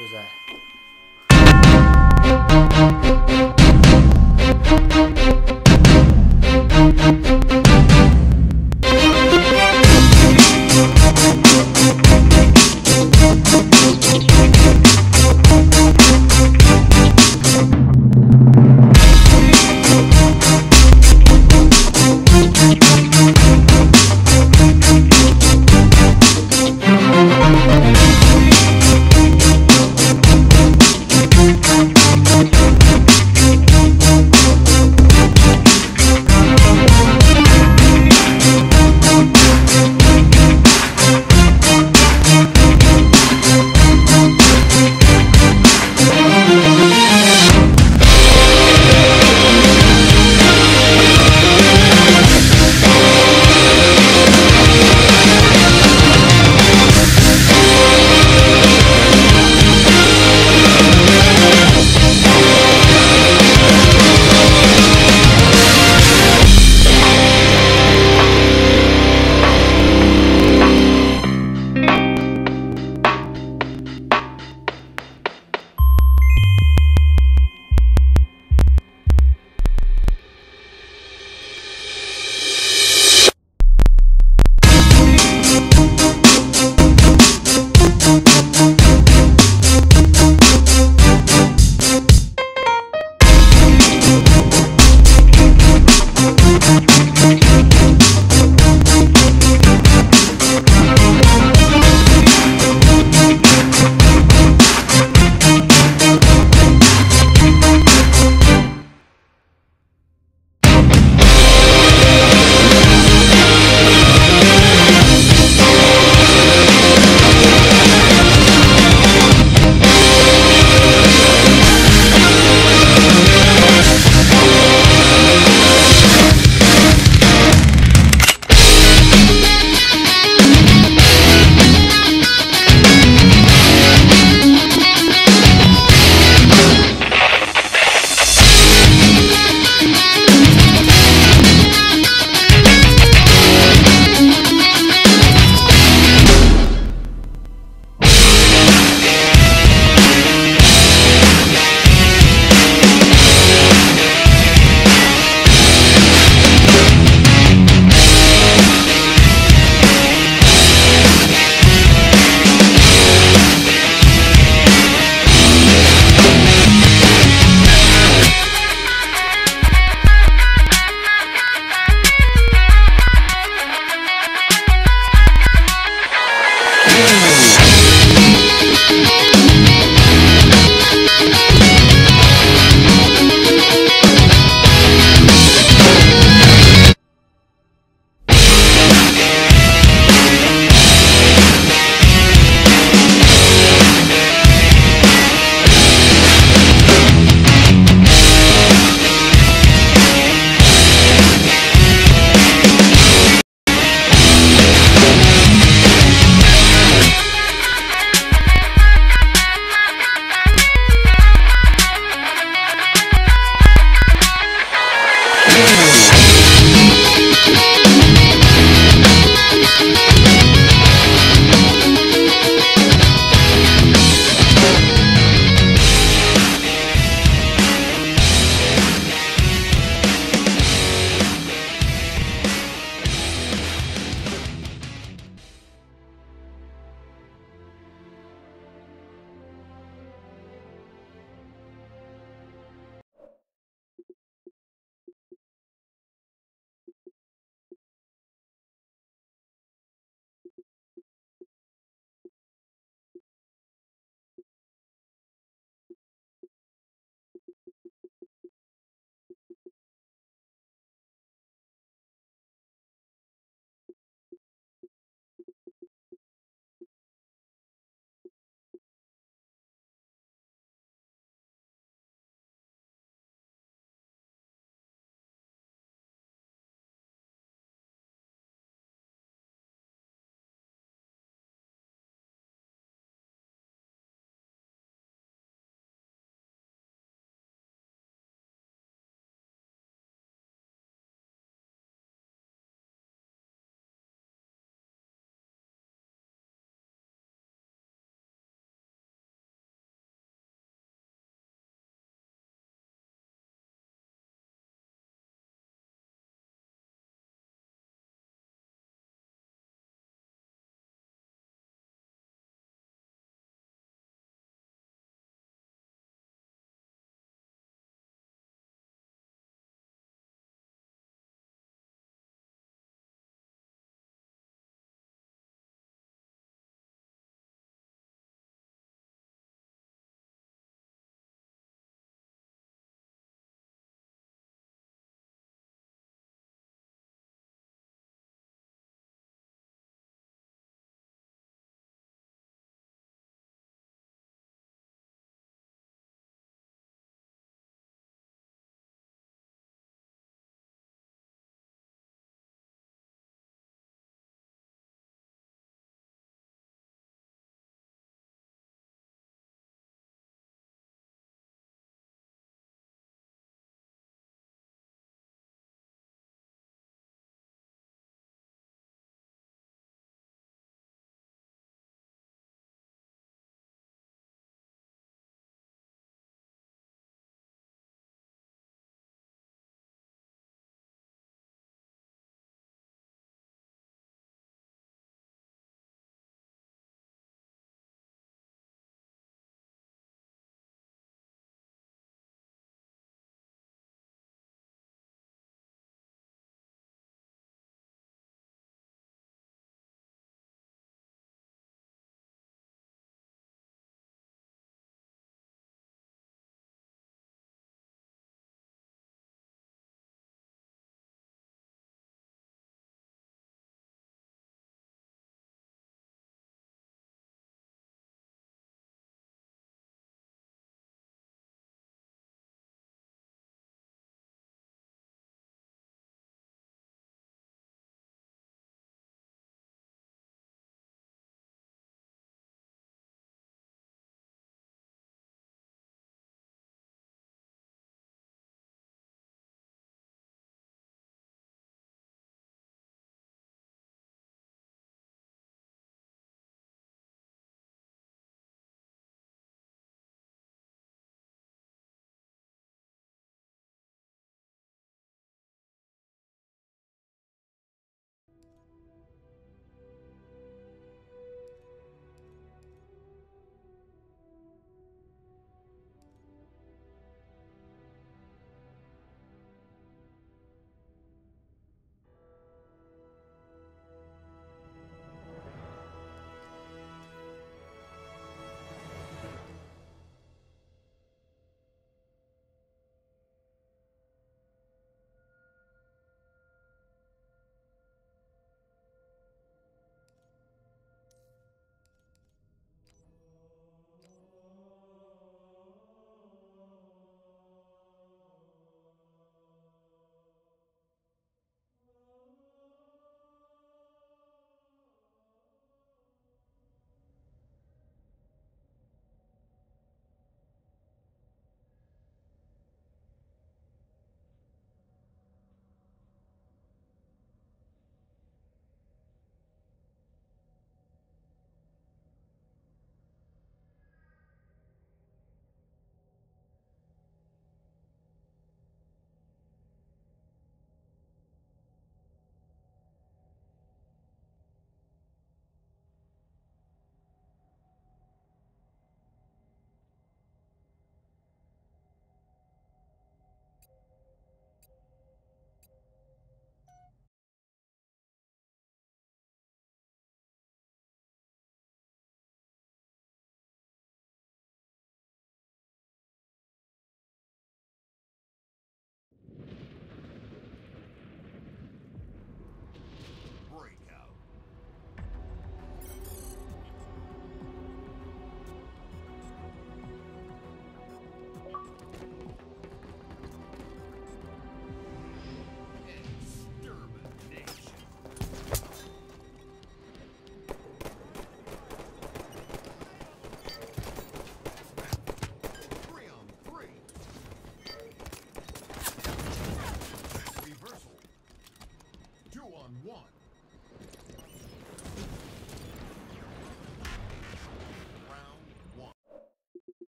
Who's that?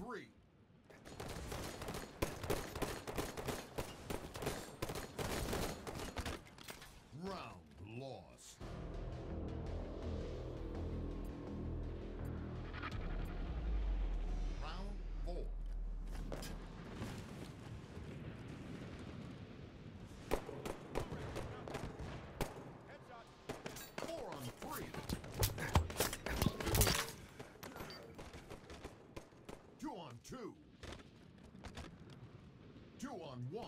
3. Round lost. Round 4. Headshot. 4 on 3. 2 on 2. 2 on 1.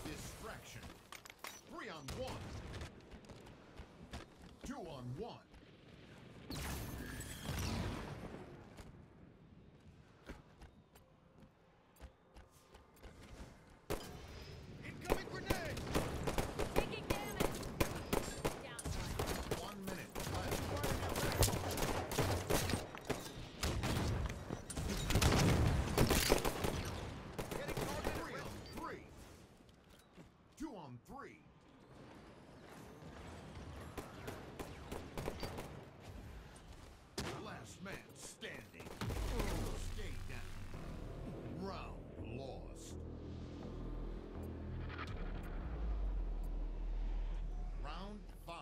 Distraction. 3 on 1. 2 on 1. Incoming grenade! Taking damage! Down. 1 minute left. Getting targeted. 3 on 3. 2 on 3. Last man standing. Stay down. Round lost. Round 5.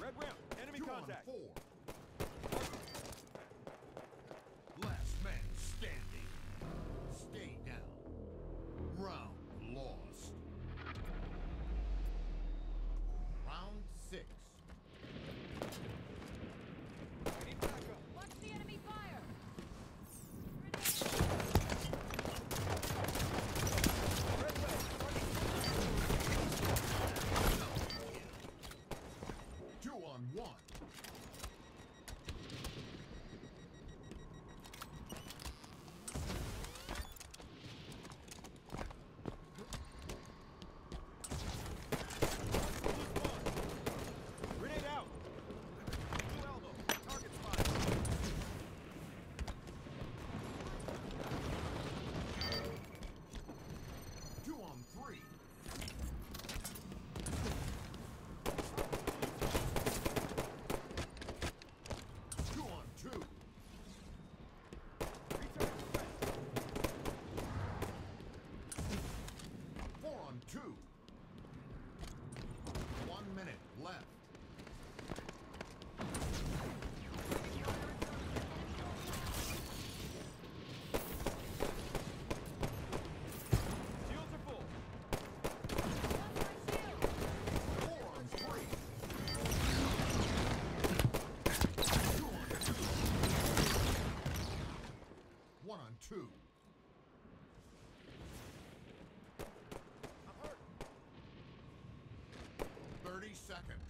Red rim, enemy 2 contact. on 4. Last man standing. Stay down. Round lost. Round 6. I need backup. Watch the enemy fire! 2 on 1. Grenade out. Blue elbow. Target spot. 2 on 3. 2 on 2. Return to threat. 4 on 2. 1 minute left. Shields are full. 4 on 3. 2 on 2. 1 on 2. I'm hurt. 30 seconds.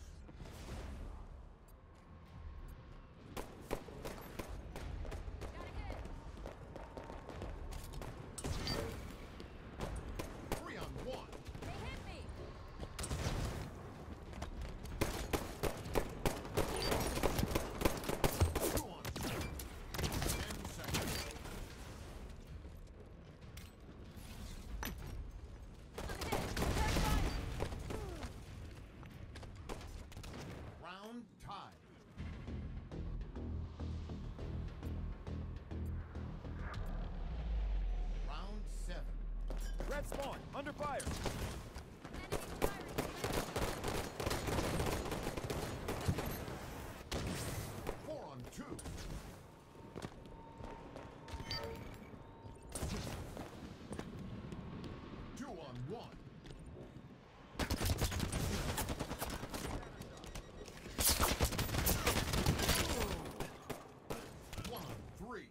Gotta hit! 3 on 1. They hit me! 2 on 2. 10 seconds. I'm hit! Return fire! Round tied. Round 7. Red spawn, under fire. Enemy firing! 4 on 2. 2 on 1. 1 on 3.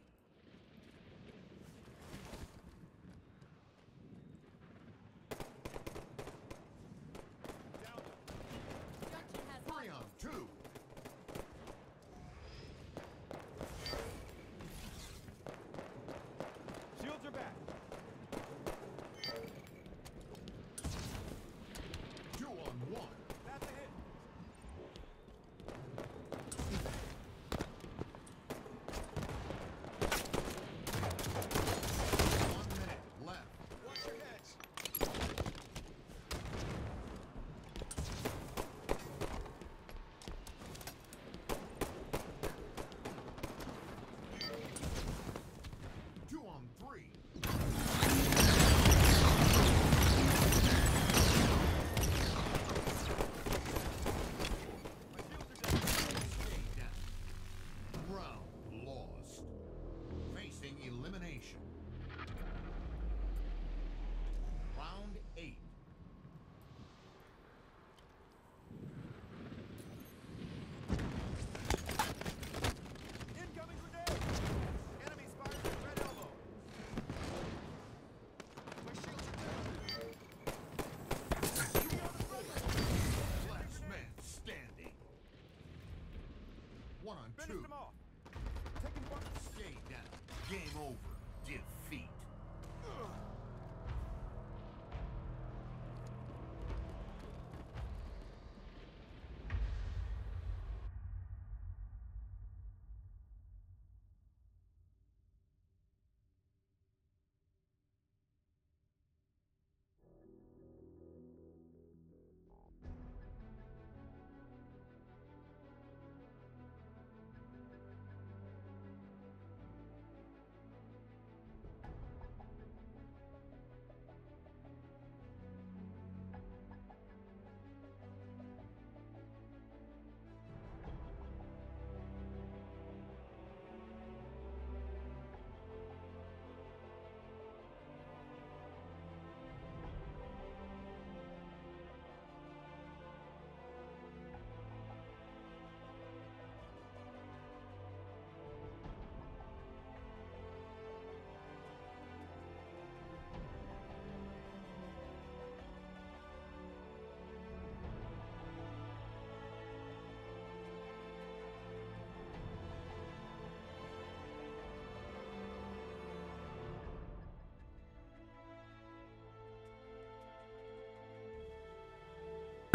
2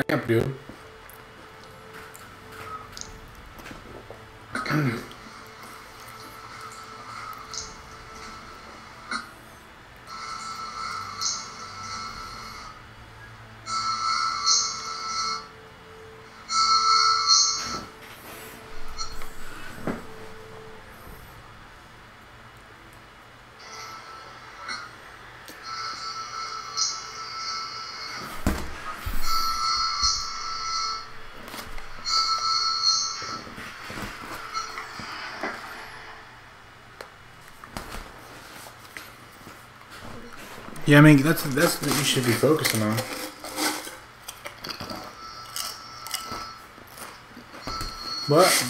Camp, dude. Yeah, I mean that's what you should be focusing on. What?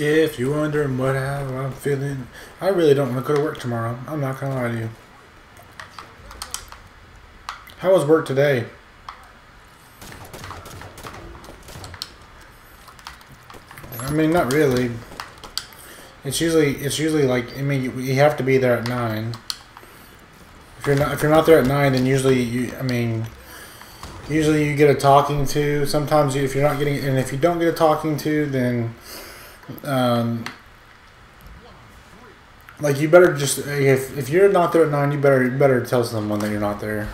If you're wondering how I'm feeling, I really don't want to go to work tomorrow. I'm not gonna lie to you. How was work today? I mean, not really. It's usually like, I mean, you have to be there at 9. If you're not there at 9, then usually usually you get a talking to. Sometimes if you're not getting, and if you don't get a talking to, then like you better just, if you're not there at 9, you better tell someone that you're not there.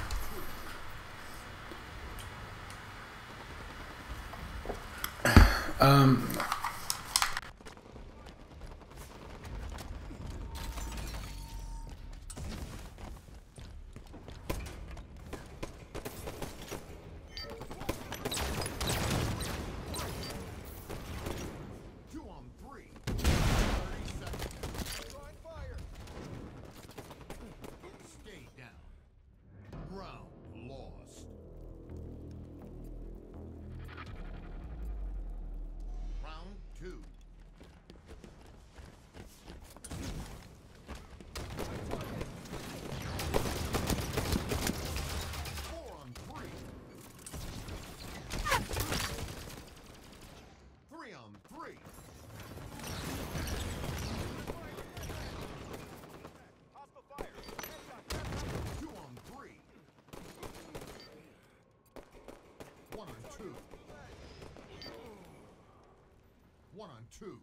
One on two.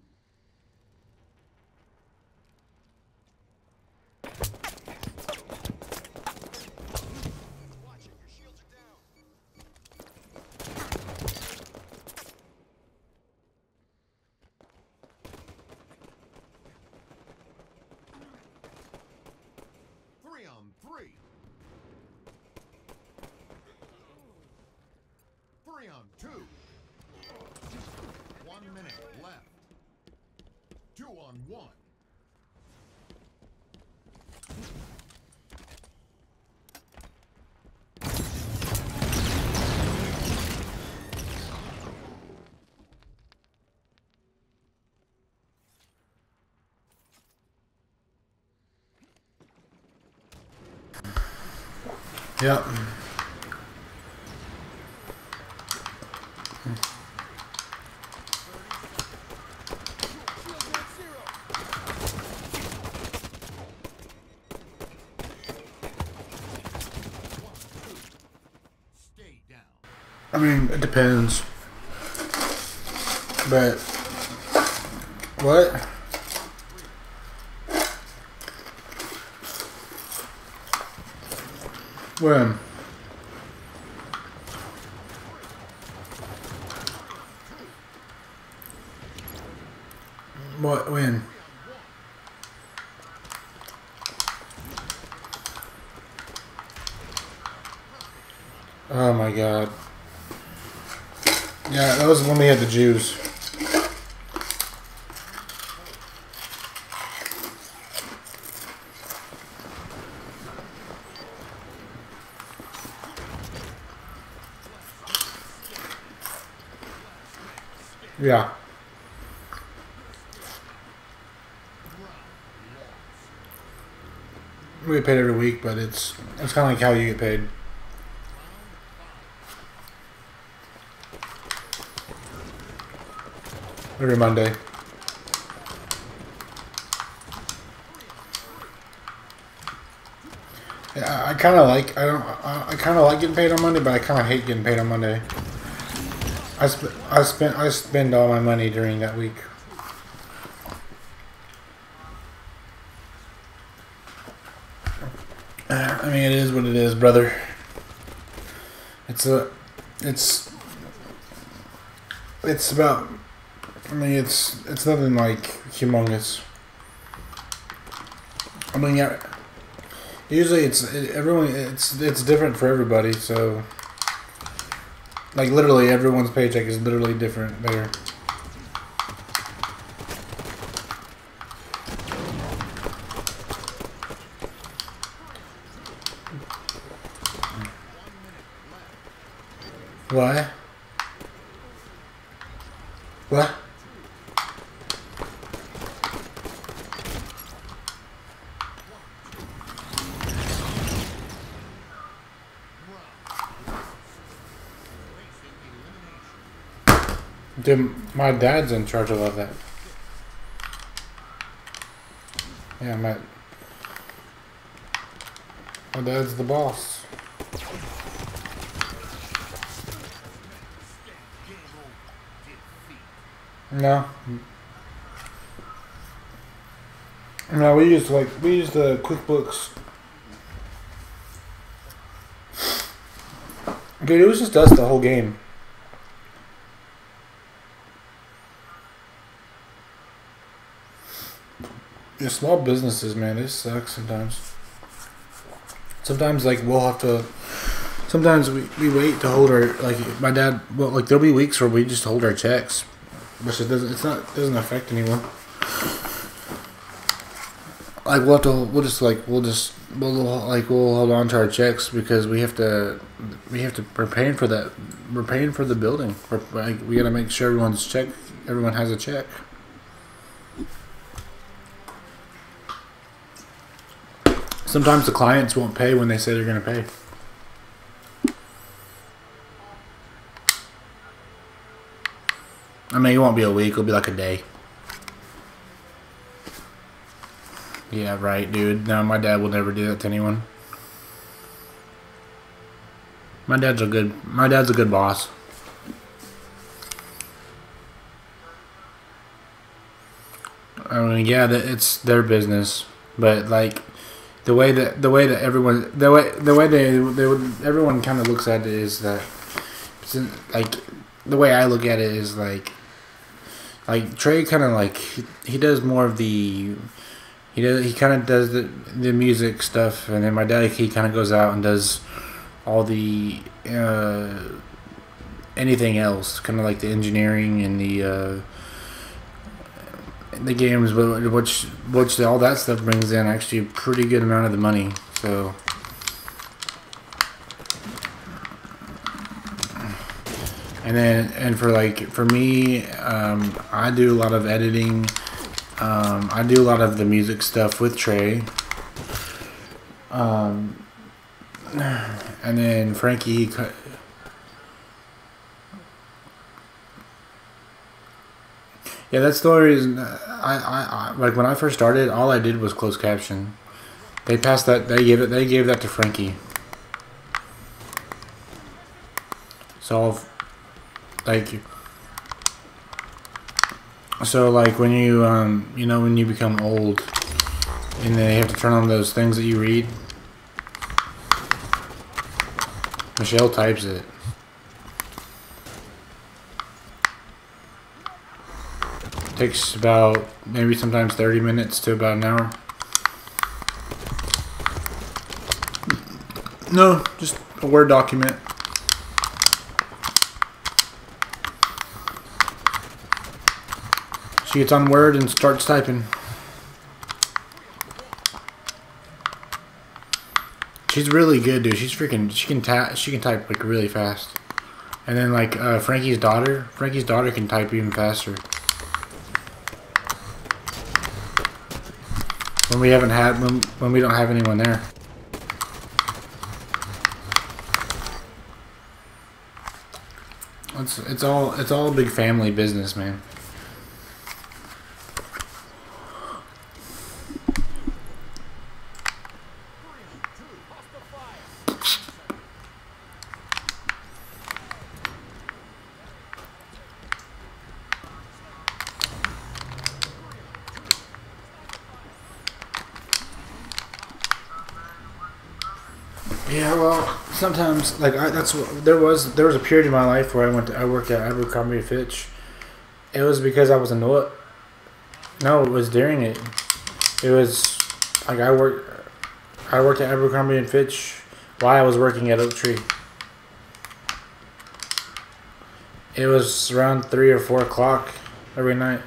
Watch it, your shields are down. Three on three. 3 on 2. 1 minute left. 2 on 1. Yep. I mean, it depends. But what? When? What? When? Oh my God. Yeah, that was when we had the Jews. Yeah. We get paid every week, but it's kind of like how you get paid. Every Monday. Yeah, I kind of like I kind of like getting paid on Monday, but I kind of hate getting paid on Monday. I spend all my money during that week. I mean, it is what it is, brother. It's about. I mean, it's nothing like humongous. I mean, yeah. Usually, it's different for everybody. So, like literally, everyone's paycheck is literally different there. What? What? Dude, my dad's in charge of all that. Yeah, my dad's the boss. No. No, we use the QuickBooks. Dude, it was just us the whole game. Yeah, small businesses, man, they suck sometimes. Sometimes, like, we'll have to. Sometimes we wait to hold our, like, my dad. Well, like, there'll be weeks where we just hold our checks, which it doesn't affect anyone. Like, we'll hold on to our checks because we're paying for that. We're paying for the building. We gotta make sure everyone has a check. Sometimes the clients won't pay when they say they're gonna pay. I mean, it won't be a week. It'll be like a day. Yeah, right, dude. No, my dad will never do that to anyone. My dad's a good boss. I mean, yeah, it's their business, but like everyone kind of looks at it is that, like, the way I look at it is like Trey kind of like he does more of the. He kind of does the music stuff, and then my dad, he kind of goes out and does all the anything else, kind of like the engineering and the games, which all that stuff brings in actually a pretty good amount of the money. So, and for me, I do a lot of editing. I do a lot of the music stuff with Trey. And then Frankie. Yeah, that's the only reason. I like when I first started, all I did was closed caption. They passed that. They gave that to Frankie. So, like when you when you become old and they have to turn on those things that you read, Michelle types it. Takes about maybe sometimes 30 minutes to about an hour. No, just a Word document. She gets on Word and starts typing. She's really good, dude. She can type like really fast. And then like Frankie's daughter can type even faster. When we haven't had when we don't have anyone there. It's all a big family business, man. Yeah, well, sometimes like there was a period in my life where I worked at Abercrombie and Fitch. It was because I was annoyed. No, it was during it. It was like I worked at Abercrombie and Fitch while I was working at Oak Tree. It was around 3 or 4 o'clock every night.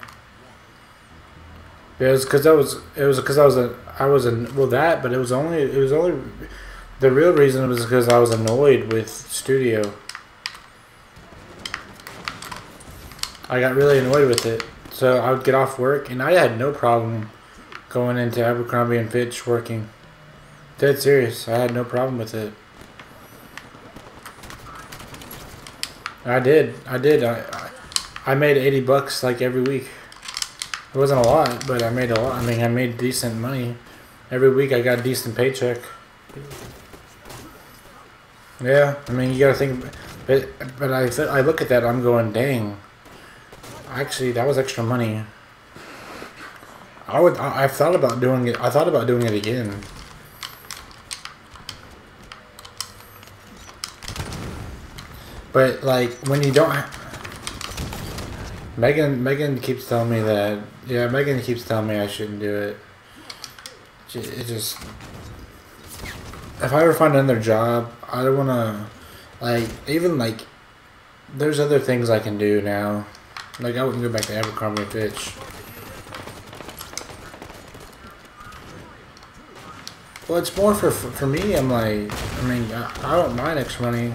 It was because I was well that, but it was only the real reason was because I was annoyed with studio. I got really annoyed with it. So I would get off work, and I had no problem going into Abercrombie and Fitch working. Dead serious. I had no problem with it. I did. I made $80 like every week. It wasn't a lot, but I made a lot. I mean, I made decent money. Every week I got a decent paycheck. Yeah, I mean, you gotta think, but I look at that, I'm going, dang. Actually, that was extra money. I've thought about doing it. I thought about doing it again. But like when you don't, Megan keeps telling me that. Yeah, Megan keeps telling me I shouldn't do it. It just. If I ever find another job, I don't want to, like, even, like, there's other things I can do now. Like, I wouldn't go back to Abercrombie & Fitch. Well, it's more for me, I'm like, I mean, I don't mind extra money.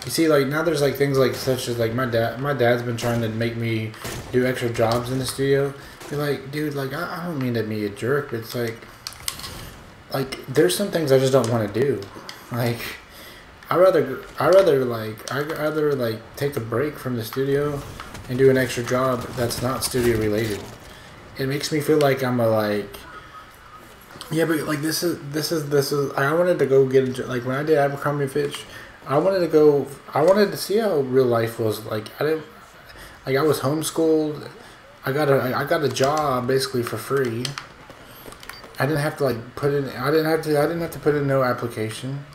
You see, like, now there's, like, things like, such as, like, my dad's been trying to make me do extra jobs in the studio. You're like, dude, like, I don't mean to be a jerk, but it's like, there's some things I just don't want to do. Like, I'd rather take a break from the studio and do an extra job that's not studio related. It makes me feel like I'm yeah, but like this is. I wanted to go get into, like when I did Abercrombie & Fitch. I wanted to see how real life was. Like I was homeschooled. I got a job basically for free. I didn't have to like put in. I didn't have to put in no application.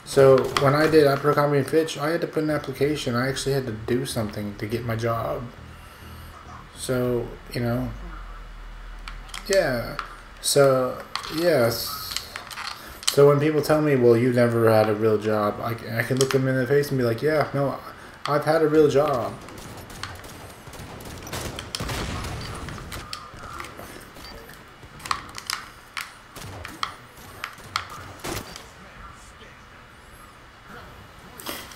So when I did Abercrombie and Fitch, I had to put in an application. I actually had to do something to get my job. So you know. Yeah. So yes. So when people tell me, "Well, you never had a real job," I can look them in the face and be like, "Yeah, no, I've had a real job."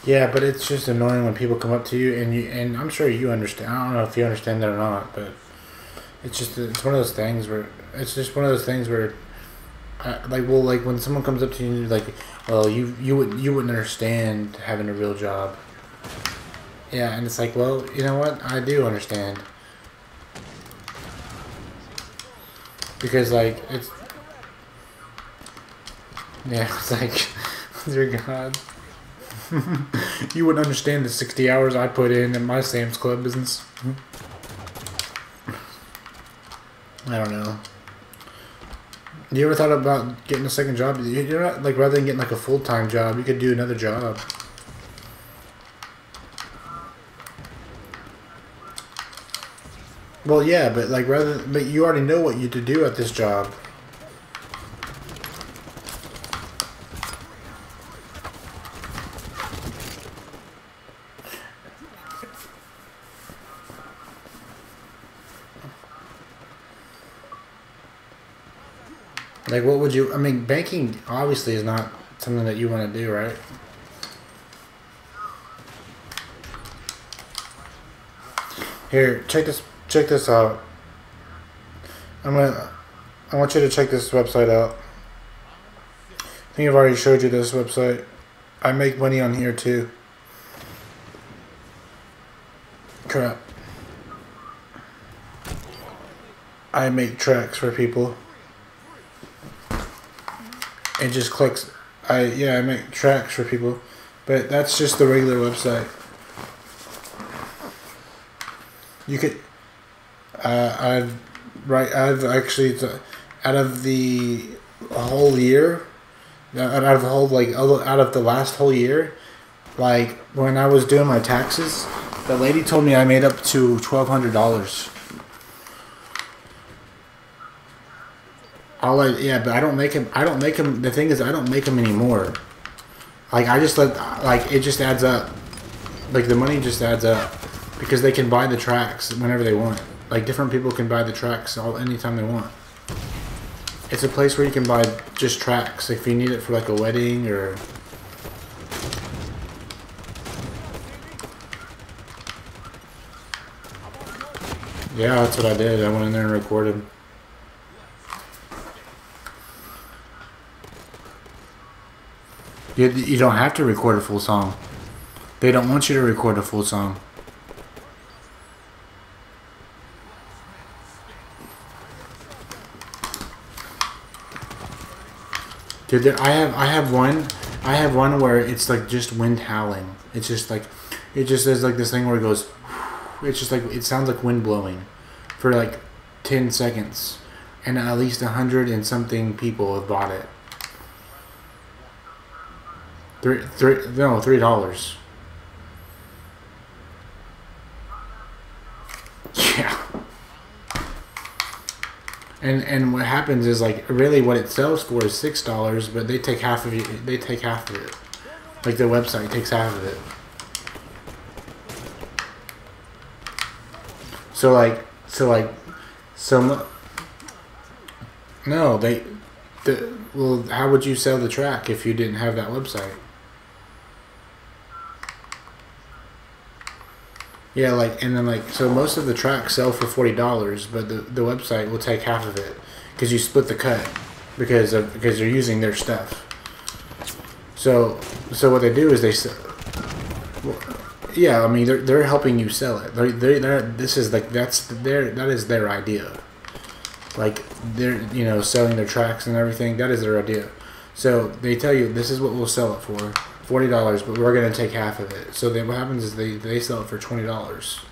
Yeah, but it's just annoying when people come up to you and I'm sure you understand. I don't know if you understand that or not, but it's one of those things where like when someone comes up to you and you're like, well, you wouldn't understand having a real job. Yeah, and it's like, well, you know what? I do understand. Because like it's like dear God. You wouldn't understand the 60 hours I put in my Sam's Club business. I don't know. You ever thought about getting a second job? You're not like, rather than getting like a full-time job, you could do another job. Well, yeah, but like but you already know what you to do at this job. Like, what would you... I mean, banking obviously is not something that you want to do, right? Here, check this out. I want you to check this website out. I think I've already showed you this website. I make money on here too. Crap. I make tracks for people. It just clicks. I make tracks for people, but that's just the regular website. You could. I've actually, out of the whole year, out of the whole out of the last whole year, like when I was doing my taxes, the lady told me I made up to $1,200. But I don't make them. The thing is, I don't make them anymore. Like I just it just adds up. Like the money just adds up because they can buy the tracks whenever they want. Like different people can buy the tracks anytime they want. It's a place where you can buy just tracks if you need it for like a wedding or. Yeah, that's what I did. I went in there and recorded. You don't have to record a full song. They don't want you to record a full song. Dude, I have one where it's like just wind howling. It's just like it just is like this thing where it goes. It's just like it sounds like wind blowing, for like 10 seconds, and at least 100 and something people have bought it. $3. Yeah. And what happens is like really what it sells for is $6, but they take half of it. They take half of it. Like the website takes half of it. No, well, how would you sell the track if you didn't have that website? Yeah, so most of the tracks sell for $40, but the website will take half of it because you split the cut because you're using their stuff. So what they do is they sell. Well, yeah, I mean they're helping you sell it. That is their idea. Like they're selling their tracks and everything. That is their idea. So they tell you this is what we'll sell it for. $40, but we're gonna take half of it. So then what happens is they sell it for $20.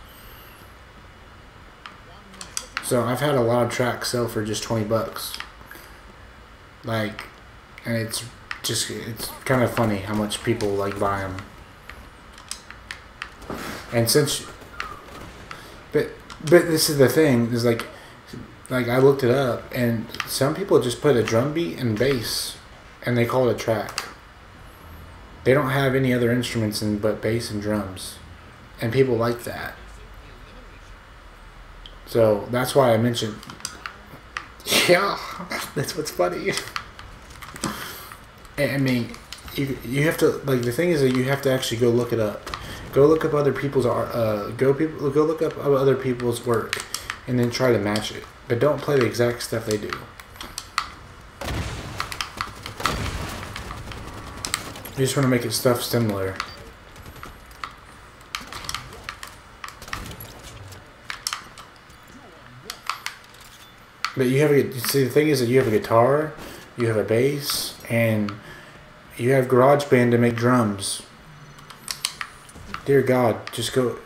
So I've had a lot of tracks sell for just $20. Like, and it's kind of funny how much people like buy them. And but this is the thing is like I looked it up and some people just put a drum beat and bass and they call it a track. They don't have any other instruments but bass and drums. And people like that. So that's why I mentioned. Yeah, that's what's funny. I mean, you have to, like, the thing is that you have to actually go look it up. Go look up other people's art. Go look up other people's work, and then try to match it. But don't play the exact stuff they do. You just want to make it stuff similar. But you have see, the thing is that you have a guitar, you have a bass, and you have GarageBand to make drums. Dear God, just go.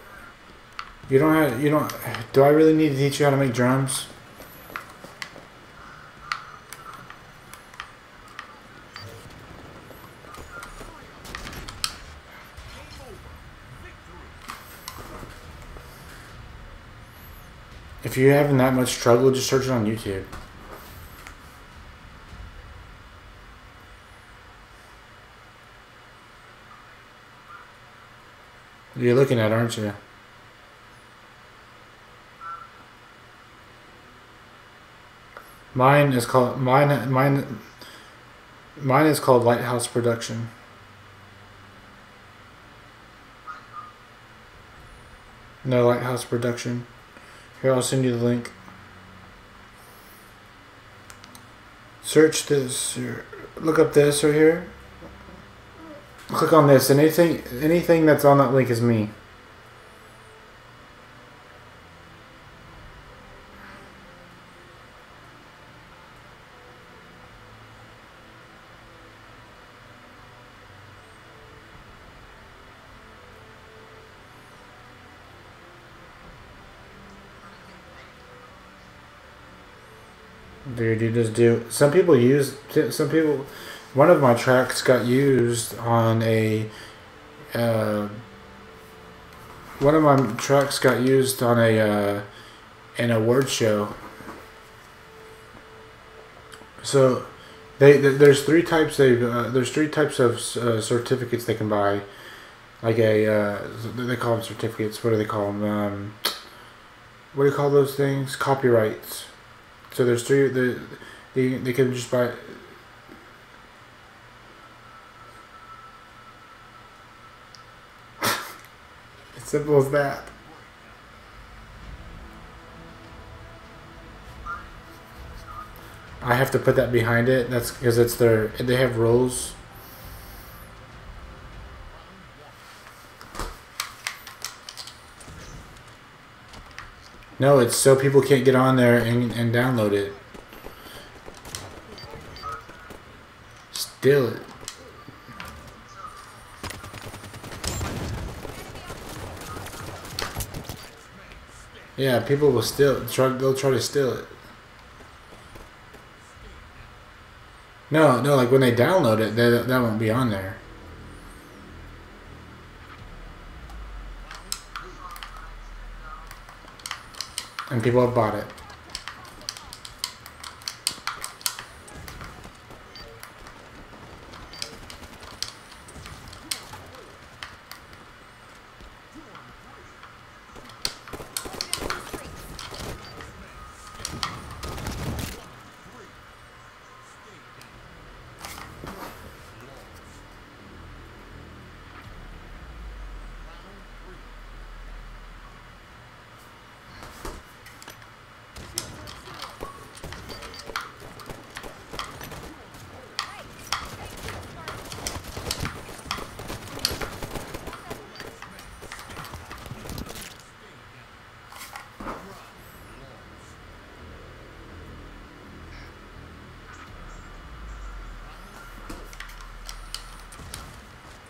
You don't. Do I really need to teach you how to make drums? If you're having that much struggle, just search it on YouTube. You're looking at it, aren't you? Mine is called Lighthouse Production. No Lighthouse production. Here, I'll send you the link. Search this. Look up this right here. Click on this. And anything that's on that link is me. Dude, you just do. Some people. One of my tracks got used on a. One of my tracks got used on a in a word show. So, there's three types of certificates they can buy. Like they call them certificates. What do they call them? What do you call those things? Copyrights. So there's three. They can just buy. As simple as that. I have to put that behind it. That's because it's their. They have rules. No, it's so people can't get on there and download it. Steal it. Yeah, people will steal it. They'll try to steal it. No, like when they download it, that won't be on there. And people have bought it.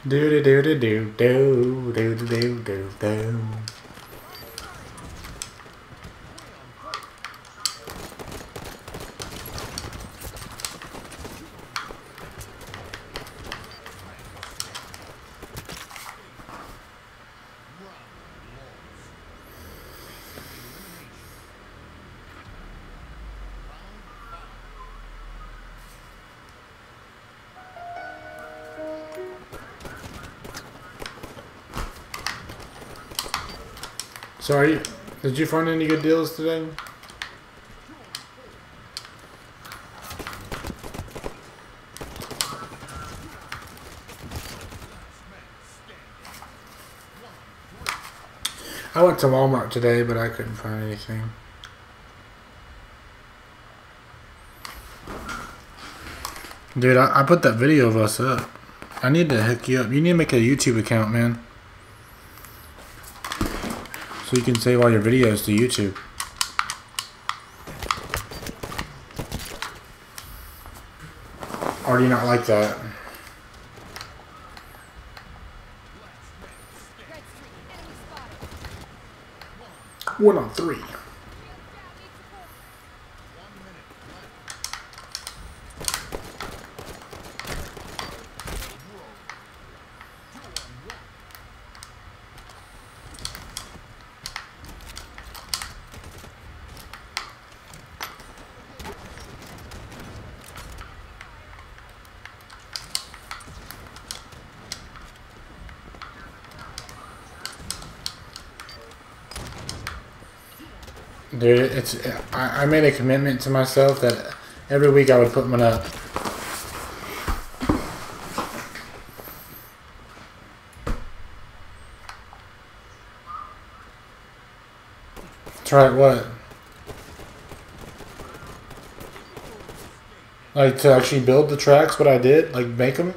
Do do do do do do do do do do. So did you find any good deals today? I went to Walmart today, but I couldn't find anything. Dude, I put that video of us up. I need to hook you up. You need to make a YouTube account, man. So you can save all your videos to YouTube. Or do you not like that? Red Street, enemy spotted. 1 on 3. Dude, I made a commitment to myself that every week I would put one up. Try what? Like to actually build the tracks, what I did? Like make them?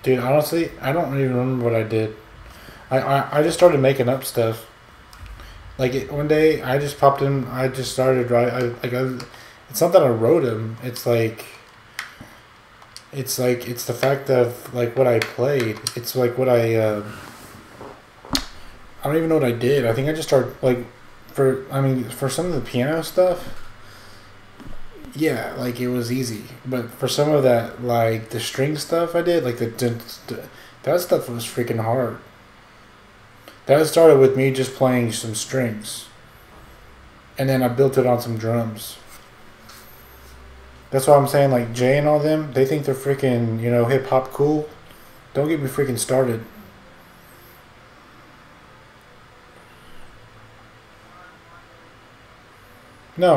Dude, honestly, I don't even remember what I did. I just started making up stuff. Like one day, I just popped in. I just started it's not that I wrote them. It's the fact of like what I played. It's like what I don't even know what I did. I think I just started like for some of the piano stuff. Yeah, like it was easy, but for some of that, like the string stuff I did, like that stuff was freaking hard. That started with me just playing some strings, and then I built it on some drums. That's why I'm saying, like Jay and all them, they think they're freaking, hip hop cool. Don't get me freaking started. No,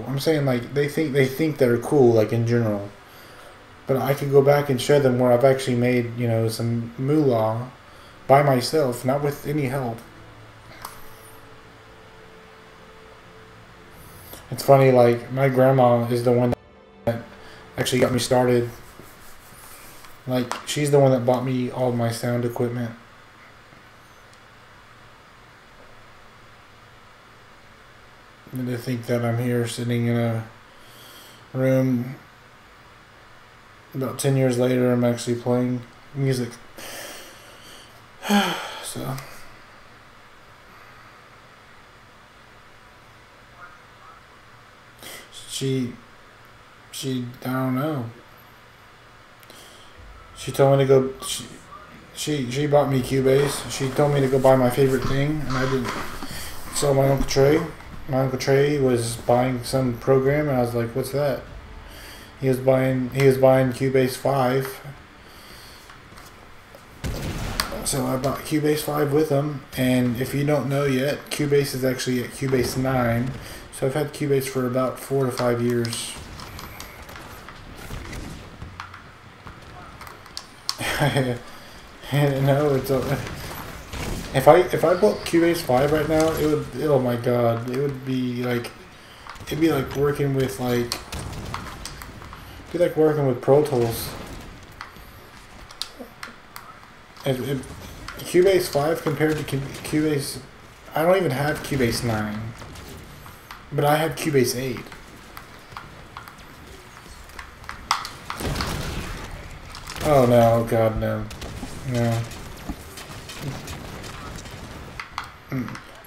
I'm saying like they think they're cool, like in general. But I could go back and show them where I've actually made, some moolah by myself, not with any help. It's funny, like my grandma is the one that actually got me started. Like she's the one that bought me all my sound equipment. And to think that I'm here sitting in a room about 10 years later, I'm actually playing music. So she I don't know. She told me to go. She bought me Cubase. She told me to go buy my favorite thing, and I didn't. So my Uncle Trey was buying some program, and I was like, "What's that?" He was buying Cubase 5. So I bought Cubase 5 with him, and if you don't know yet, Cubase is actually at Cubase 9. So I've had Cubase for about 4 to 5 years. No, it's if I bought Cubase 5 right now, it would, oh my god, it would be like, it'd be like working with Pro Tools. Cubase 5 compared to Cubase, I don't even have Cubase 9, but I have Cubase 8. Oh no, god no. No.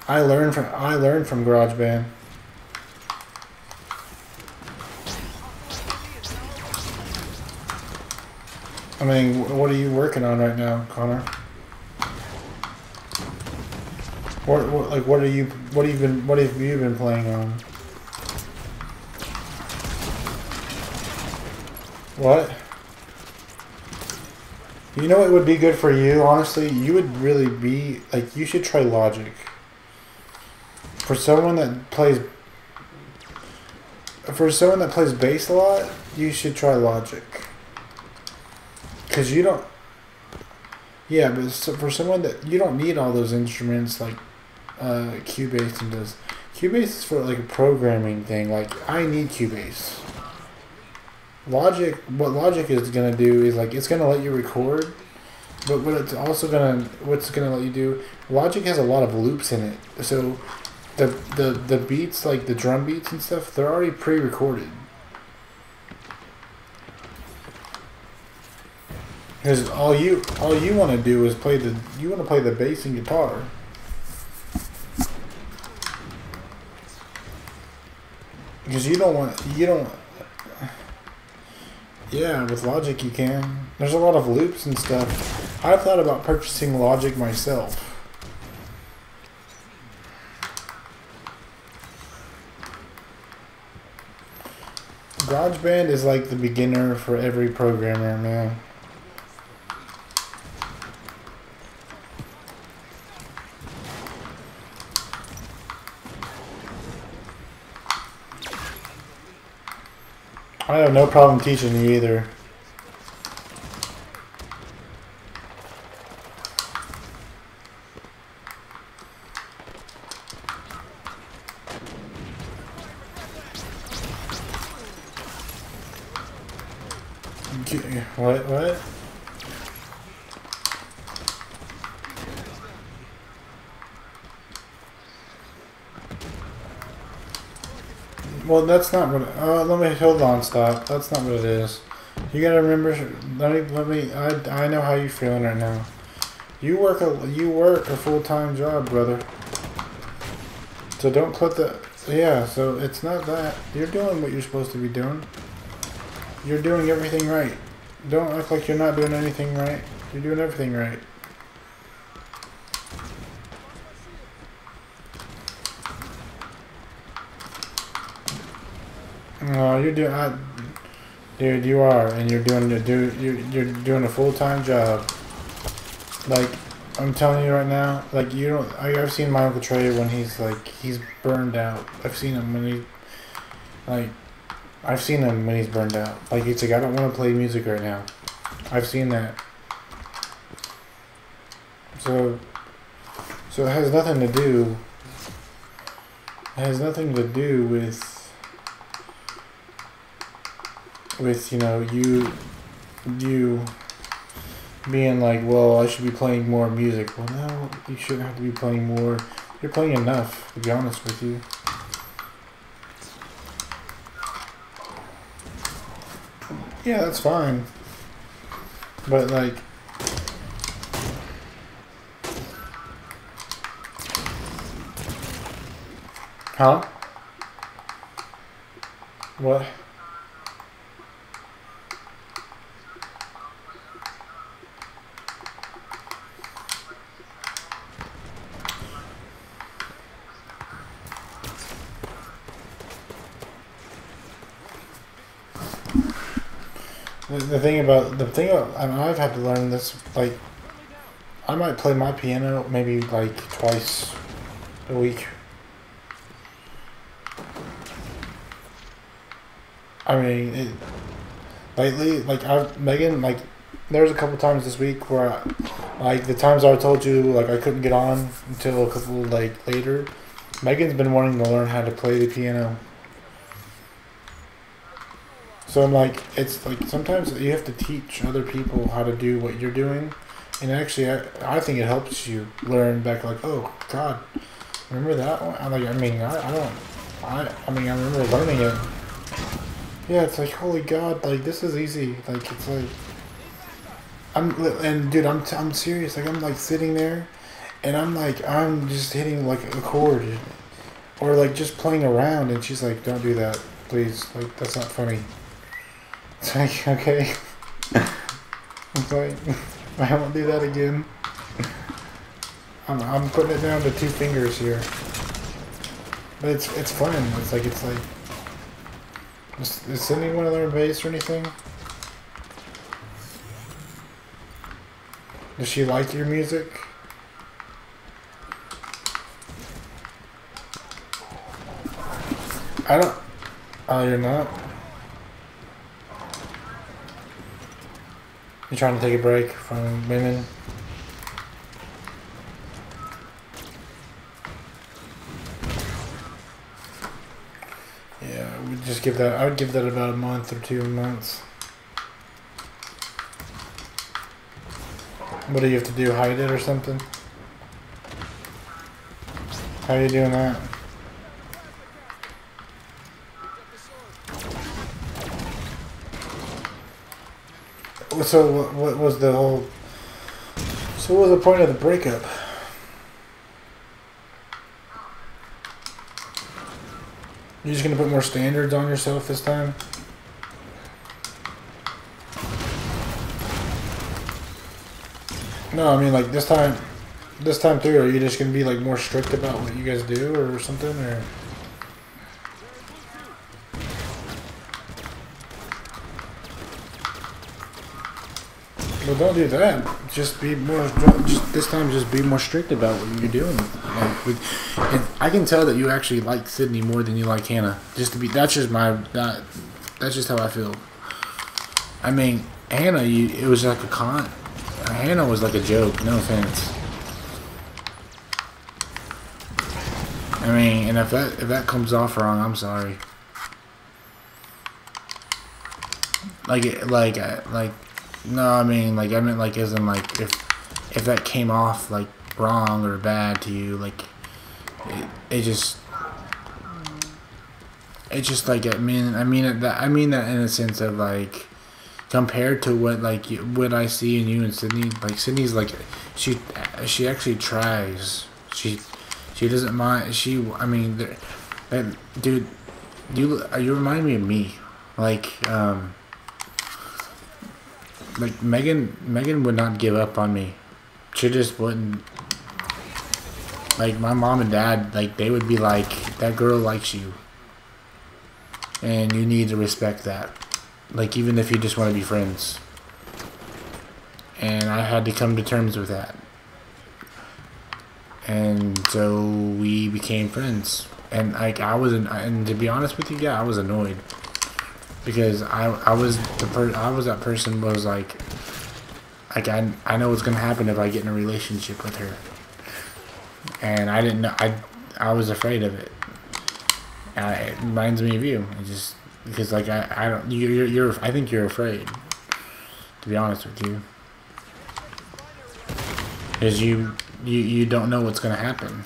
I learned from GarageBand. I mean, what are you working on right now, Connor? What have you been playing on? What? You know what would be good for you, honestly? You would really be, like, you should try Logic. For someone that plays bass a lot, you should try Logic. Because you don't... Yeah, but for someone that... You don't need all those instruments like Cubase does. Cubase is for, like, a programming thing. Like, I need Cubase. What Logic is going to do is, like, it's going to let you record, but what's going to let you do, Logic has a lot of loops in it, so the beats, like the drum beats and stuff, they're already pre-recorded. Because all you want to do is play the bass and guitar. Because you don't. Yeah, with Logic you can. There's a lot of loops and stuff. I've thought about purchasing Logic myself. GarageBand is like the beginner for every programmer, man. I have no problem teaching you either. What? What? Well, that's not what. Let me hold on. Stop. That's not what it is. You gotta remember. Let me. I know how you're feeling right now. You work a full-time job, brother. So don't put the. Yeah. So it's not that you're doing what you're supposed to be doing. You're doing everything right. Don't act like you're not doing anything right. You're doing everything right. No, you're doing, dude. You are, and you're doing a full-time job. Like, I'm telling you right now, like you don't. I've seen my Uncle Trey when he's burned out. I've seen him when I've seen him when he's burned out. Like he's like, I don't want to play music right now. I've seen that. So it has nothing to do. It has nothing to do with you know you being like, well, I should be playing more music. Well, no, you shouldn't have to be playing more. You're playing enough, to be honest with you. Yeah, that's fine. But like, huh? What? The thing I mean, I've had to learn this, like, I might play my piano maybe like twice a week. I mean, lately, like, Megan, like, there's a couple times this week where, like, the times I told you, like, I couldn't get on until a couple, like, later. Megan's been wanting to learn how to play the piano. So I'm like, it's like sometimes you have to teach other people how to do what you're doing, and actually, I think it helps you learn back. Like, oh God, remember that one? I mean, I remember learning it. Yeah, it's like, holy God, like this is easy. Like it's like, dude, I'm serious. Like I'm like sitting there, and I'm just hitting like a chord, or like just playing around, and she's like, don't do that, please. Like that's not funny. It's like, okay. It's like, I won't do that again. I'm putting it down to 2 fingers here. But it's fun. It's like, does Cindy want to learn bass or anything? Does she like your music? I don't. Oh, you're not? You're trying to take a break from women? Yeah, I would give that about a month or 2 months. What do you have to do? Hide it or something? How are you doing that? So what was the whole? So what was the point of the breakup? You're just gonna put more standards on yourself this time? No, I mean like this time through. Are you just gonna be like more strict about what you guys do or something, or? Well, don't do that. Just be more. Just this time, just be more strict about what you're doing. Like, and I can tell that you actually like Sydney more than you like Hannah. That's just how I feel. I mean, Hannah, it was like a con. Hannah was like a joke. No offense. I mean, and if that comes off wrong, I'm sorry. No, I mean, like, I meant, like, as in, like, if that came off, like, wrong or bad to you, like, it just, it's just, like, I mean that in a sense of, like, compared to what, like, what I see in you and Sydney, like, Sydney's, like, she actually tries, she doesn't mind, I mean, dude, you remind me of me, like Megan would not give up on me. She just wouldn't. Like my mom and dad, like they would be like, that girl likes you, and you need to respect that. Like even if you just want to be friends. And I had to come to terms with that. And so we became friends. And like and to be honest with you, yeah, I was annoyed. Because I was that person who was like I know what's gonna happen if I get in a relationship with her, and I didn't know, I was afraid of it. It reminds me of you. It just because like I don't you're I think you're afraid, to be honest with you, because you don't know what's gonna happen.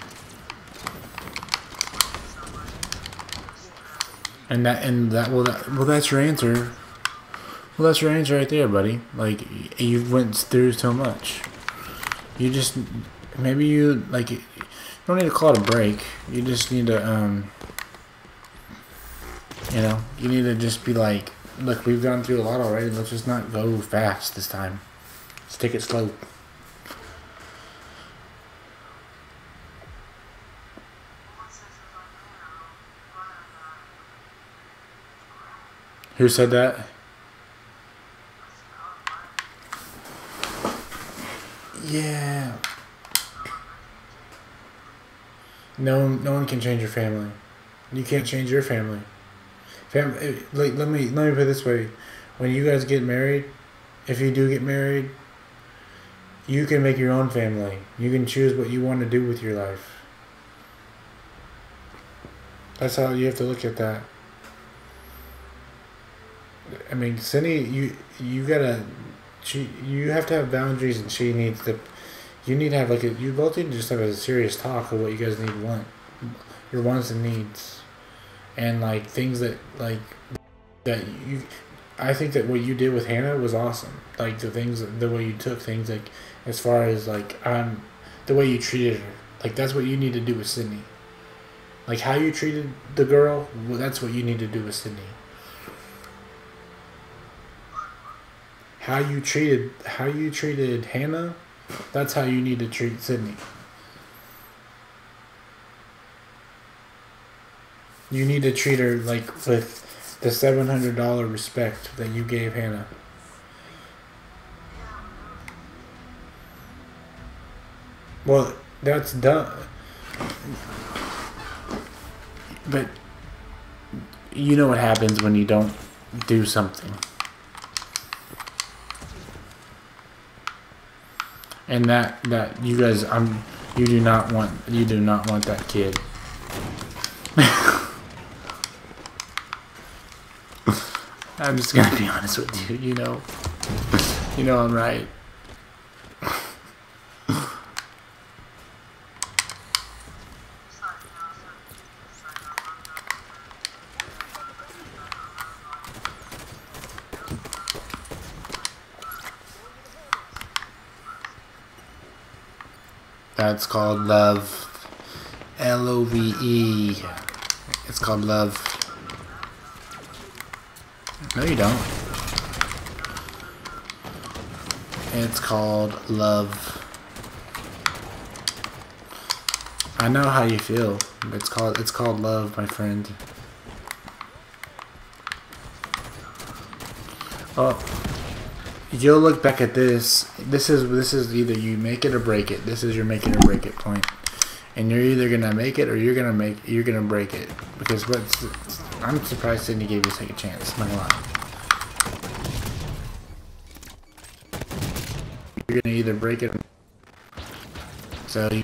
And that's your answer. Well, that's your answer right there, buddy. Like you went through so much. You just maybe you like you don't need to call it a break. You just need to you know, you need to just be like, look, we've gone through a lot already. Let's just not go fast this time. Let's take it slow. Who said that? Yeah. No one can change your family. You can't change your family. Like let me put it this way: when you guys get married, if you do get married, you can make your own family. You can choose what you want to do with your life. That's how you have to look at that. I mean, Cindy, you gotta, you have to have boundaries, and she needs to. You need to have like you both need to just have a serious talk of what you guys want, your wants and needs, and like things that that you. I think that what you did with Hannah was awesome. Like the way you took things, like as far as like the way you treated her. Like that's what you need to do with Sydney. Like how you treated the girl, well, that's what you need to do with Sydney. How you treated Hannah, that's how you need to treat Sydney. You need to treat her like with the $700 respect that you gave Hannah. Well, that's done. But you know what happens when you don't do something. And that you guys you do not want that kid. I'm just gonna be honest with you, you know I'm right. That's called love. Love. It's called love. No, you don't. It's called love. I know how you feel. It's called love, my friend. Oh. You'll look back at this. This is either you make it or break it. This is your make it or break it point, and you're either gonna make it or you're gonna break it. Because I'm surprised Sydney gave you a second chance. Not gonna lie. You're gonna either break it. So you.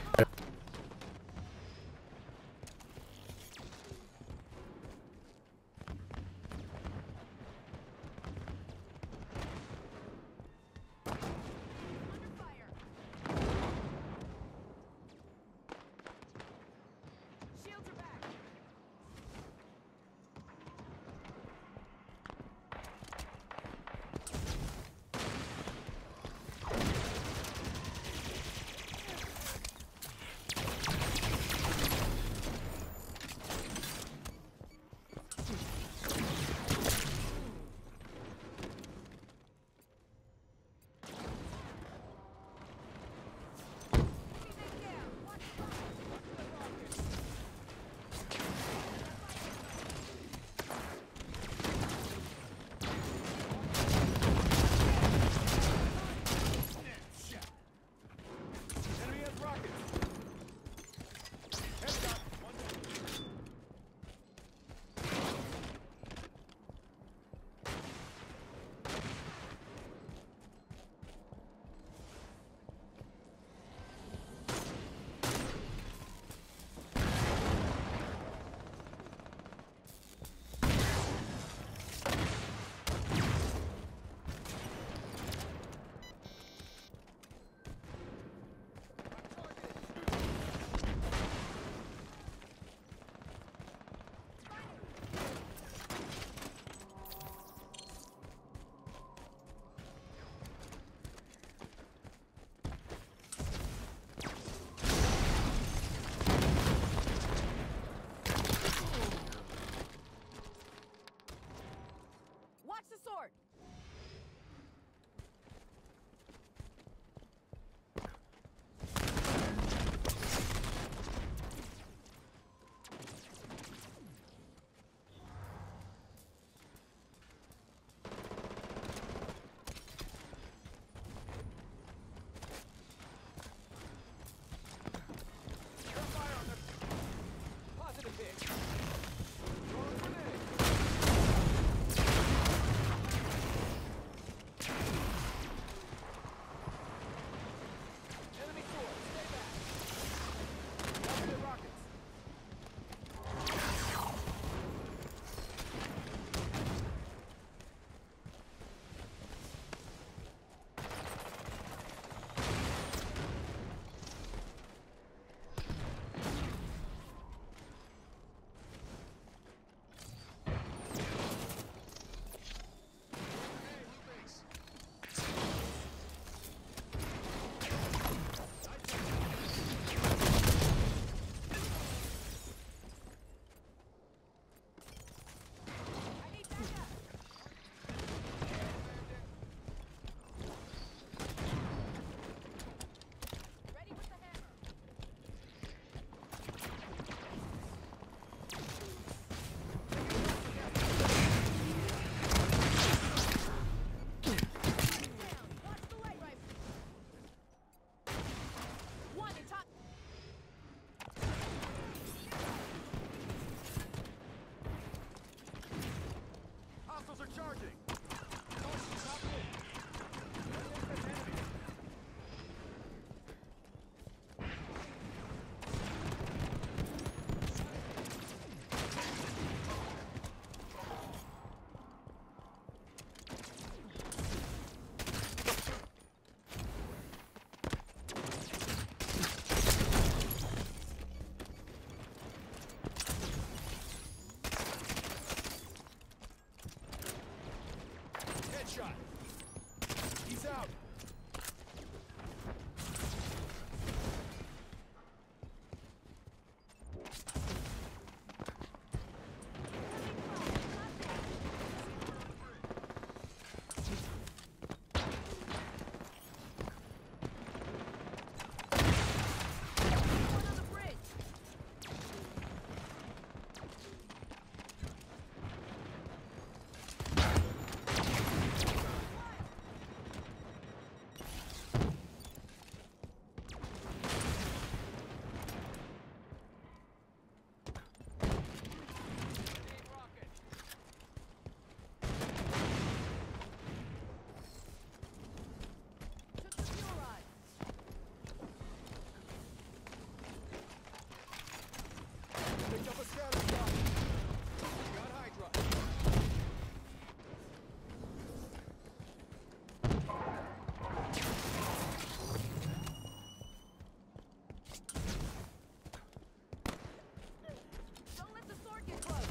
Don't let the sword get close.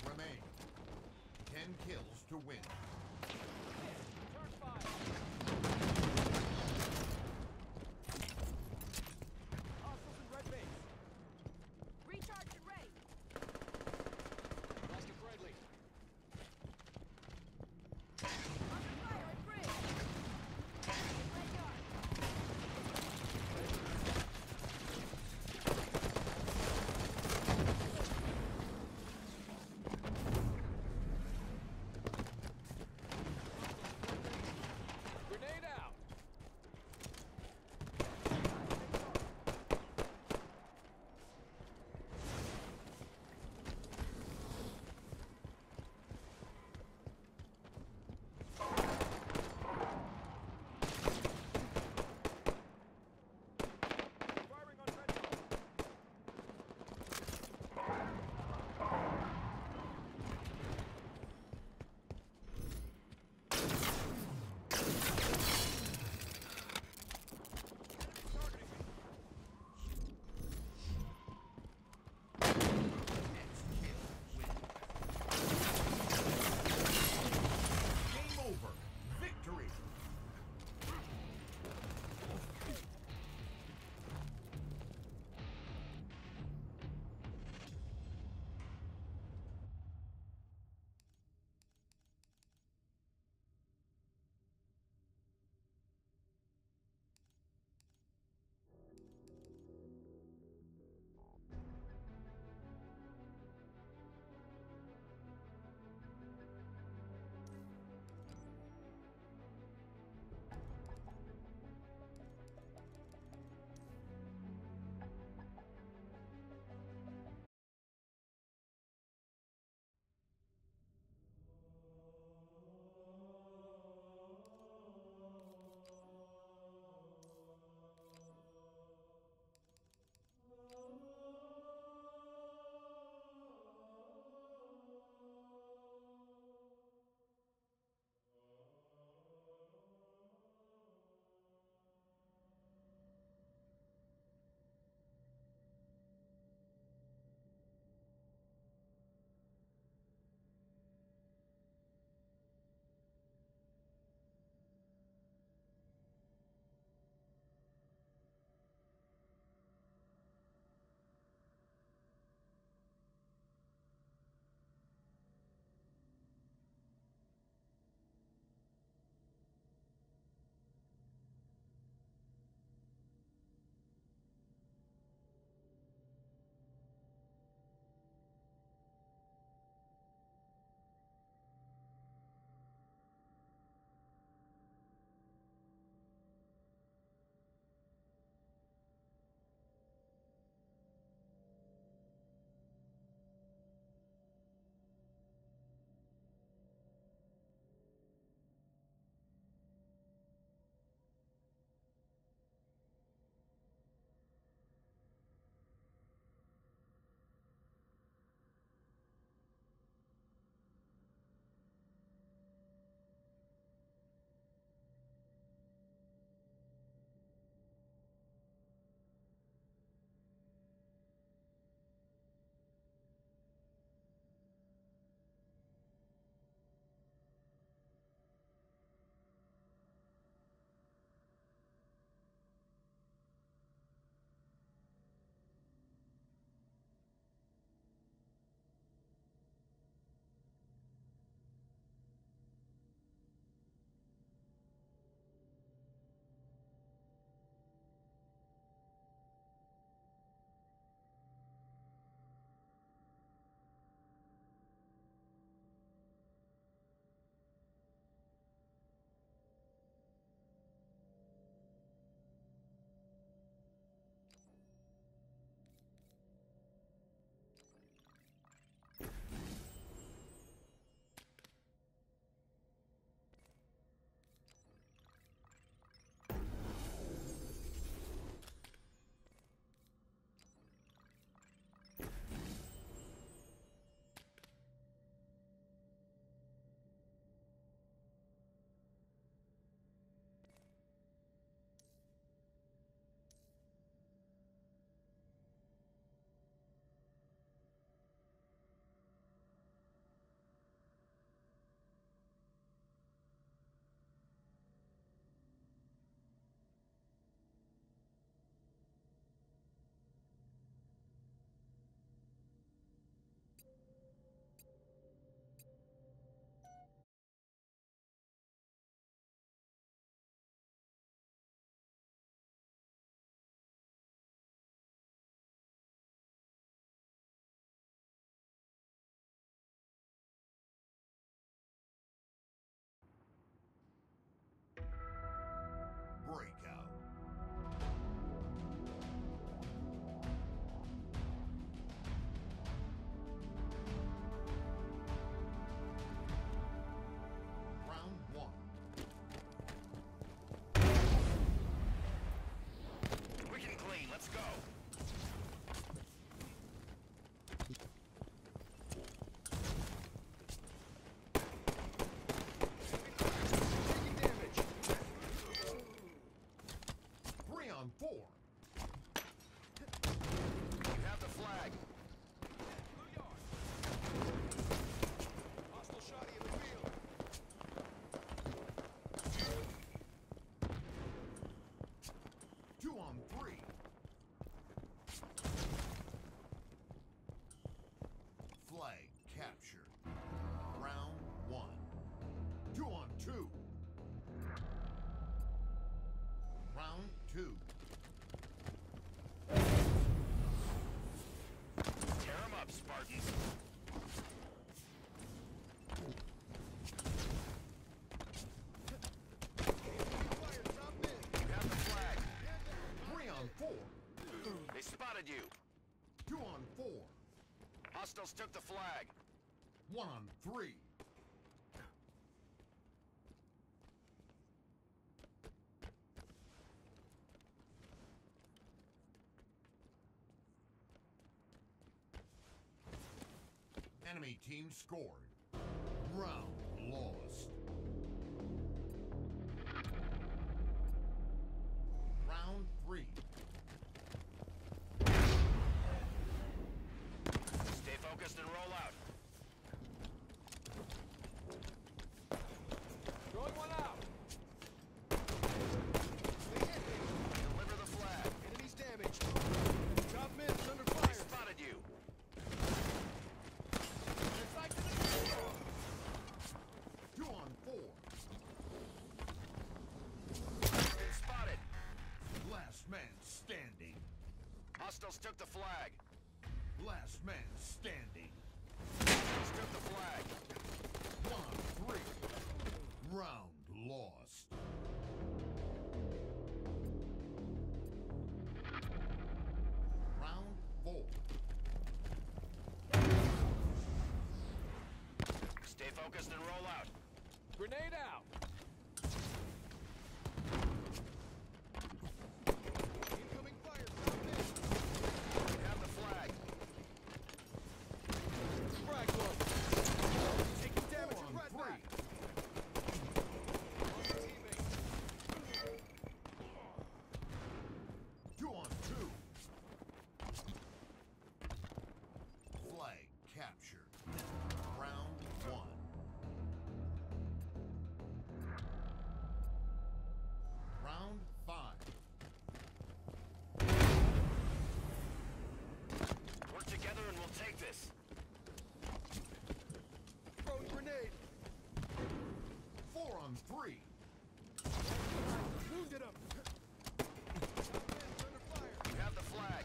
Remain. 10 kills to win. Turn fire. 2. Tear them up, Spartans. Fire, drop in. You have the flag. 3 on 4. They spotted you. 2 on 4. Hostiles took the flag. 1 on 3. Enemy team scored. Round lost. Round 3. Stay focused and roll out. Throwing one out. Deliver the flag. Enemy's damaged. Drop mids under They fire. spotted you. Back to the 2 on 4. Been spotted. Last man standing. Hostiles took the flag. Last man standing. Hostiles took the flag. 1 on 3. Round lost. Round 4. Stay focused and roll out. grenade out. Incoming fire. Drop in. You have the flag. Frag one. Taking damage 4 and on right 3. back. Lost a teammate. 2 on 2. Flag captured. Round 1. Round 5. Work together and we'll take this. Throwing grenade. 4 on 3. Wounded him. Top mids under fire. You have the flag.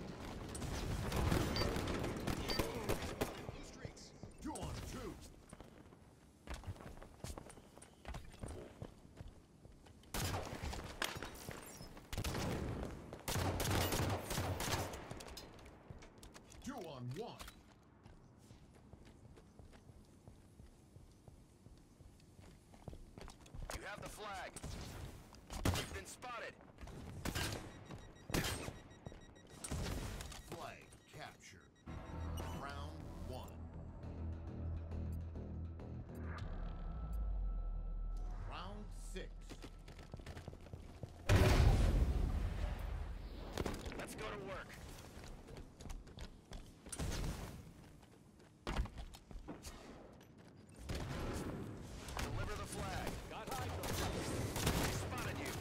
Blue streaks. 2 on 2. Two on 1. You have the flag. You've been spotted. Flag captured. Round 1. Round 6. Let's go to work. Deliver the flag. Got high ground. They spotted you.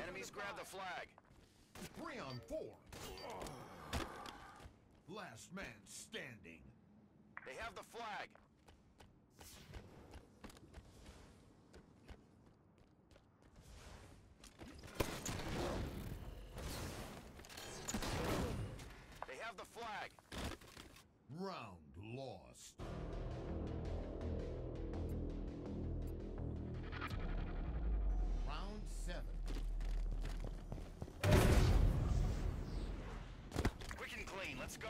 Enemies grab the flag. 3 on 4. Last man standing. They have the flag. They have the flag. Round lost. Round 7. Quick and clean, let's go.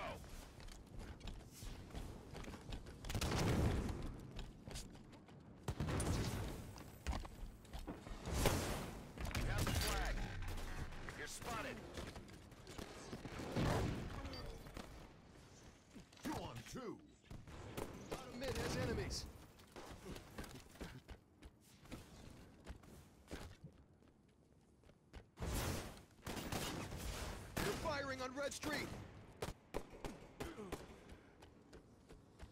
You have the flag. You're spotted. 2 on 2. Bottom mid has enemies. They're firing on Red Street.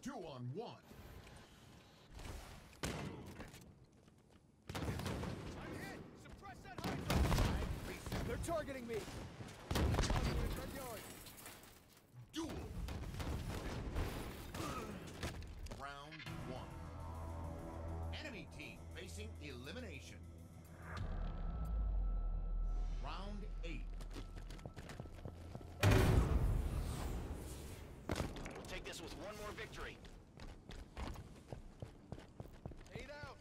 2 on 1. I'm hit. Suppress that hydra. They're targeting me. Front yard. Duel. Round 1. Enemy team facing elimination. for victory. Eight out.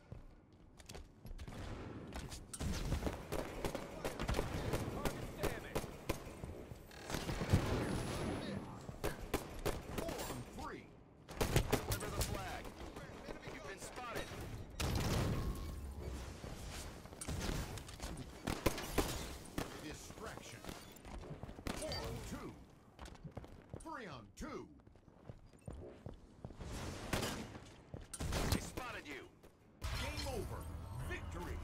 Target's damaged. 4-3. Deliver the flag. You've been spotted. Distraction. 4-2. 3-on-2. They spotted you. Game over. Victory.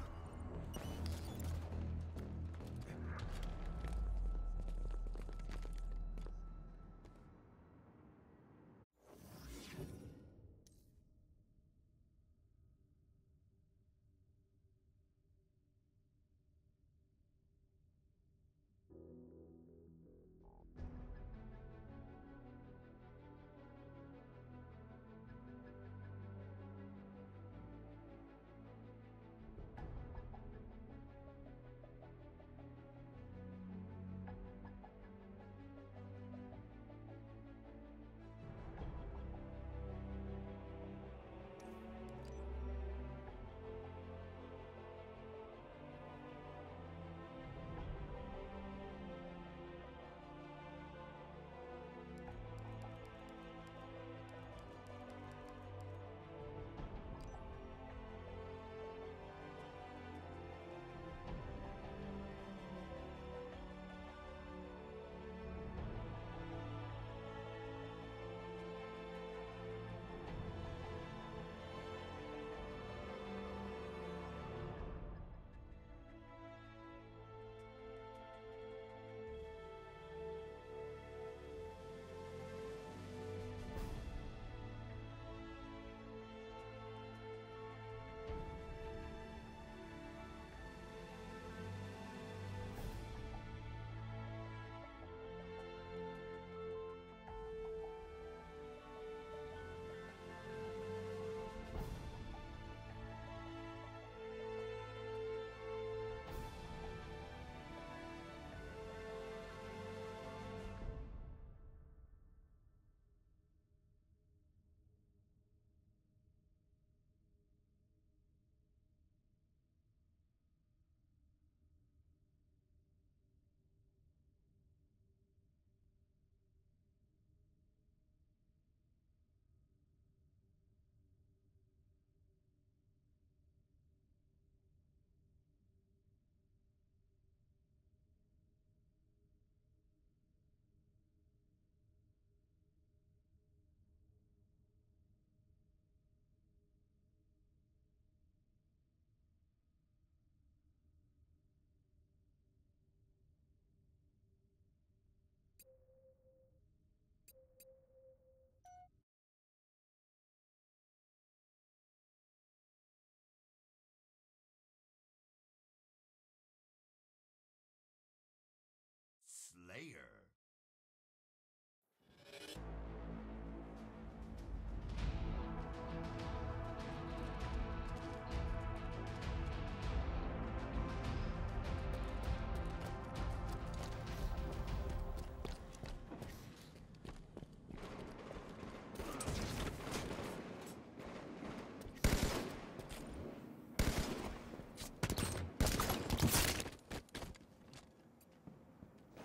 Slayer.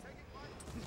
Taking flight.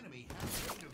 enemy has taken